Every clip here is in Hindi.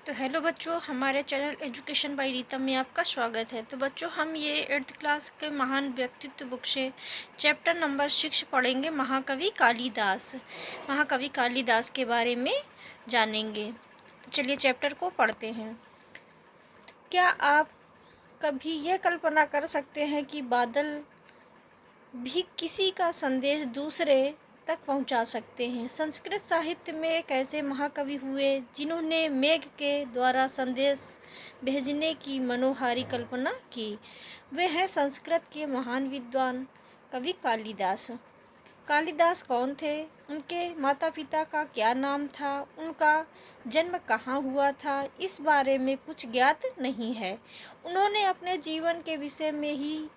तो हेलो बच्चों, हमारे चैनल एजुकेशन बाय रीतम में आपका स्वागत है। तो बच्चों, हम ये 8th क्लास के महान व्यक्तित्व बुक से चैप्टर नंबर 6 पढ़ेंगे। महाकवि कालिदास के बारे में जानेंगे। तो चलिए चैप्टर को पढ़ते हैं। क्या आप कभी यह कल्पना कर सकते हैं कि बादल भी किसी का संदेश दूसरे तक पहुंचा सकते हैं? संस्कृत साहित्य में एक ऐसे महाकवि हुए जिन्होंने मेघ के द्वारा संदेश भेजने की मनोहारी कल्पना की। वे हैं संस्कृत के महान विद्वान कवि कालिदास। कालिदास कौन थे? उनके माता पिता का क्या नाम था? उनका जन्म कहाँ हुआ था? इस बारे में कुछ ज्ञात नहीं है। उन्होंने अपने जीवन के विषय में ही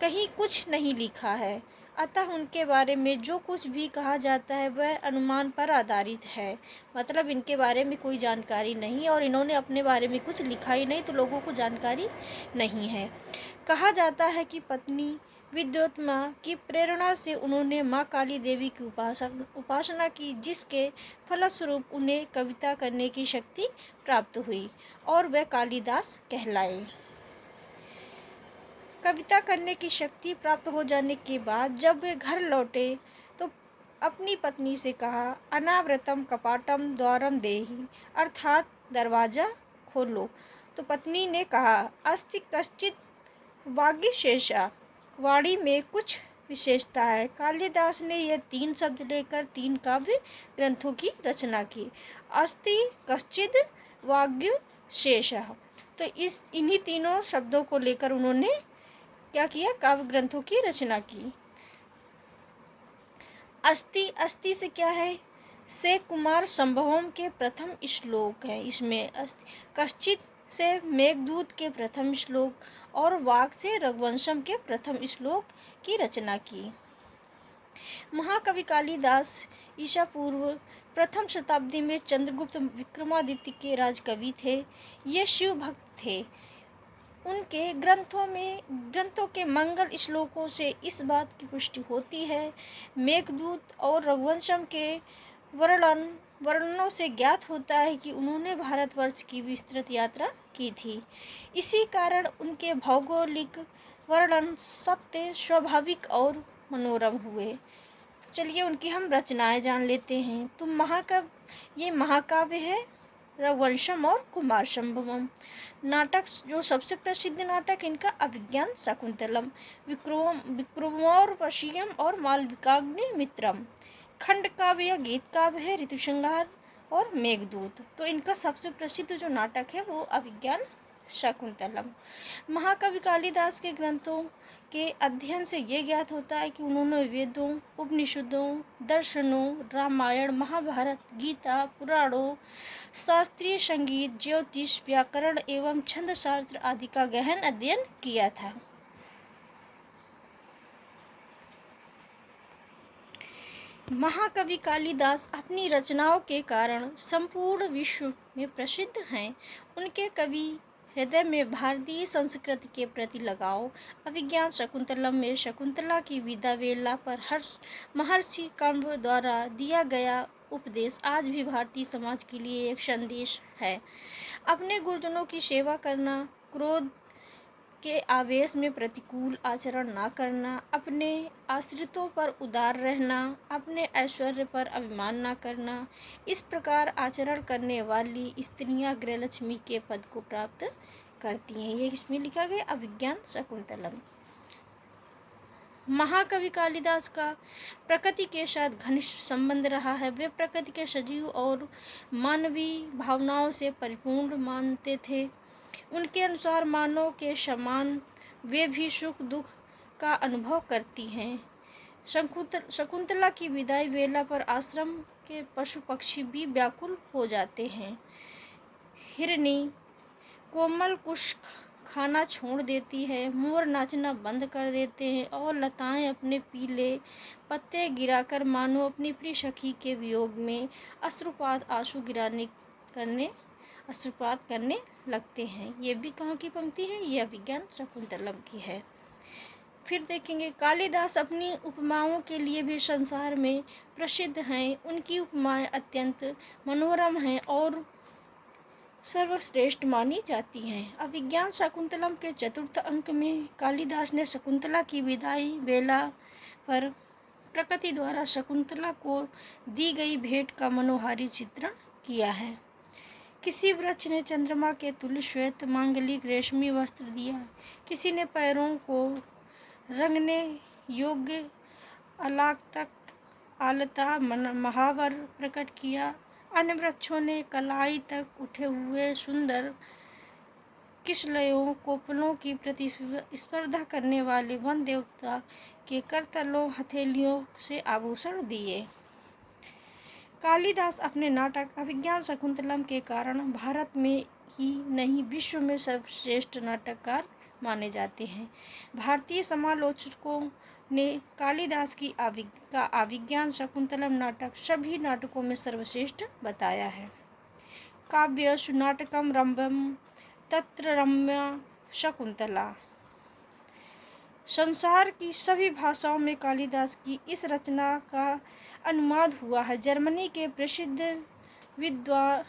कहीं कुछ नहीं लिखा है, अतः उनके बारे में जो कुछ भी कहा जाता है वह अनुमान पर आधारित है। मतलब इनके बारे में कोई जानकारी नहीं और इन्होंने अपने बारे में कुछ लिखा ही नहीं, तो लोगों को जानकारी नहीं है। कहा जाता है कि पत्नी विद्योत्मा की प्रेरणा से उन्होंने माँ काली देवी की उपासना की, जिसके फलस्वरूप उन्हें कविता करने की शक्ति प्राप्त हुई और वह कालिदास कहलाए। कविता करने की शक्ति प्राप्त हो जाने के बाद जब वे घर लौटे तो अपनी पत्नी से कहा, अनावृतम कपाटम द्वारम देहि, अर्थात दरवाजा खोलो। तो पत्नी ने कहा, अस्ति कश्चित वागीशेषा, वाणी में कुछ विशेषता है। कालिदास ने यह 3 शब्द लेकर 3 काव्य ग्रंथों की रचना की। अस्ति कश्चिद वाग्यशेषः, तो इन्हीं तीनों शब्दों को लेकर उन्होंने क्या किया? काव्य ग्रंथों की रचना की। अस्ति से क्या है? से कुमार संभवम के प्रथम श्लोक है। इसमें अस्ति कश्चित से मेघदूत के प्रथम श्लोक और वाग से रघुवंशम के प्रथम श्लोक की रचना की। महाकवि कालिदास ईसा पूर्व प्रथम शताब्दी में चंद्रगुप्त विक्रमादित्य के राजकवि थे। ये शिव भक्त थे। उनके ग्रंथों के मंगल श्लोकों से इस बात की पुष्टि होती है। मेघदूत और रघुवंशम के वर्णनों से ज्ञात होता है कि उन्होंने भारतवर्ष की विस्तृत यात्रा की थी। इसी कारण उनके भौगोलिक वर्णन सत्य, स्वाभाविक और मनोरम हुए। तो चलिए उनकी हम रचनाएं जान लेते हैं। तो ये महाकाव्य है रघुवंशम और कुमार संभवम। नाटक, जो सबसे प्रसिद्ध नाटक इनका अभिज्ञान शाकुंतलम, विक्रमोर्वशीयम और मालविकाग्निमित्रम। खंड काव्य या गीत काव्य है ऋतुसंहार और मेघदूत। तो इनका सबसे प्रसिद्ध जो नाटक है वो अभिज्ञान शाकुंतलम। महाकवि कालिदास के ग्रंथों के अध्ययन से ये ज्ञात होता है कि उन्होंने वेदों, उपनिषदों, दर्शनों, रामायण, महाभारत, गीता, पुराणों, शास्त्रीय संगीत, ज्योतिष, व्याकरण एवं छंद शास्त्र आदि का गहन अध्ययन किया था। महाकवि कालिदास अपनी रचनाओं के कारण संपूर्ण विश्व में प्रसिद्ध हैं। उनके कवि हृदय में भारतीय संस्कृति के प्रति लगाव, अभिज्ञान शाकुंतलम में शकुंतला की विदा वेला पर महर्षि कंभ द्वारा दिया गया उपदेश आज भी भारतीय समाज के लिए एक संदेश है। अपने गुरुजनों की सेवा करना, क्रोध के आवेश में प्रतिकूल आचरण न करना, अपने आश्रितों पर उदार रहना, अपने ऐश्वर्य पर अभिमान न करना, इस प्रकार आचरण करने वाली स्त्रियां गृहलक्ष्मी के पद को प्राप्त करती हैं। ये इसमें लिखा गया अभिज्ञान शाकुंतलम। महाकवि कालिदास का प्रकृति के साथ घनिष्ठ संबंध रहा है। वे प्रकृति के सजीव और मानवीय भावनाओं से परिपूर्ण मानते थे। उनके अनुसार मानव के समान वे भी सुख दुख का अनुभव करती हैं। शकुंतला की विदाई वेला पर आश्रम के पशु पक्षी भी व्याकुल हो जाते हैं। हिरनी कोमल कुश खाना छोड़ देती है, मोर नाचना बंद कर देते हैं और लताएं अपने पीले पत्ते गिराकर मानो अपनी प्रिय सखी के वियोग में अश्रुपात करने लगते हैं। ये भी कहाँ की पंक्ति है? ये अभिज्ञान शाकुंतलम की है। फिर देखेंगे, कालिदास अपनी उपमाओं के लिए भी संसार में प्रसिद्ध हैं। उनकी उपमाएं अत्यंत मनोरम हैं और सर्वश्रेष्ठ मानी जाती हैं। अभिज्ञान शाकुंतलम के चतुर्थ अंक में कालिदास ने शकुंतला की विदाई बेला पर प्रकृति द्वारा शकुंतला को दी गई भेंट का मनोहारी चित्रण किया है। किसी वृक्ष ने चंद्रमा के तुल्य श्वेत मांगलिक रेशमी वस्त्र दिया, किसी ने पैरों को रंगने योग्य अलाक्तक आलता महावर प्रकट किया, अन्य वृक्षों ने कलाई तक उठे हुए सुंदर किशलयों कोपलों की प्रतिस्पर्धा करने वाले वन देवता के करतलों हथेलियों से आभूषण दिए। कालिदास अपने नाटक अभिज्ञान शाकुंतलम के कारण भारत में ही नहीं विश्व में सर्वश्रेष्ठ नाटककार माने जाते हैं। भारतीय समालोचकों ने कालिदास की अभिज्ञान शाकुंतलम नाटक सभी नाटकों में सर्वश्रेष्ठ बताया है। काव्येषु नाटकम रम्यम तत्र रम्या शकुंतला। संसार की सभी भाषाओं में कालिदास की इस रचना का अनुवाद हुआ है। जर्मनी के प्रसिद्ध विद्वान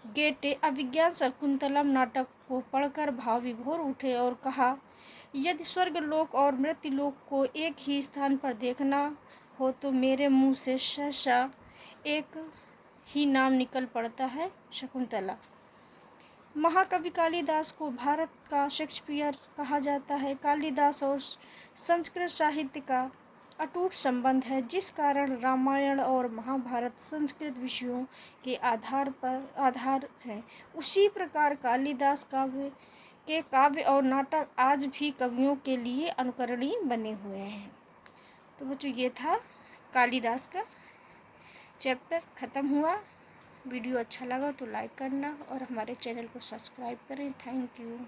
गेटे अभिज्ञान शाकुंतलम नाटक को पढ़कर भाव विभोर उठे और कहा, यदि स्वर्गलोक और मृत्युलोक को एक ही स्थान पर देखना हो तो मेरे मुंह से सहसा एक ही नाम निकल पड़ता है, शकुंतला। महाकवि कालिदास को भारत का शेक्सपियर कहा जाता है। कालिदास और संस्कृत साहित्य का अटूट संबंध है, जिस कारण रामायण और महाभारत संस्कृत विषयों के आधार है। उसी प्रकार कालिदास काव्य और नाटक आज भी कवियों के लिए अनुकरणीय बने हुए हैं। तो बच्चों, ये था कालिदास का चैप्टर ख़त्म हुआ। वीडियो अच्छा लगा तो लाइक करना और हमारे चैनल को सब्सक्राइब करें। Thank you.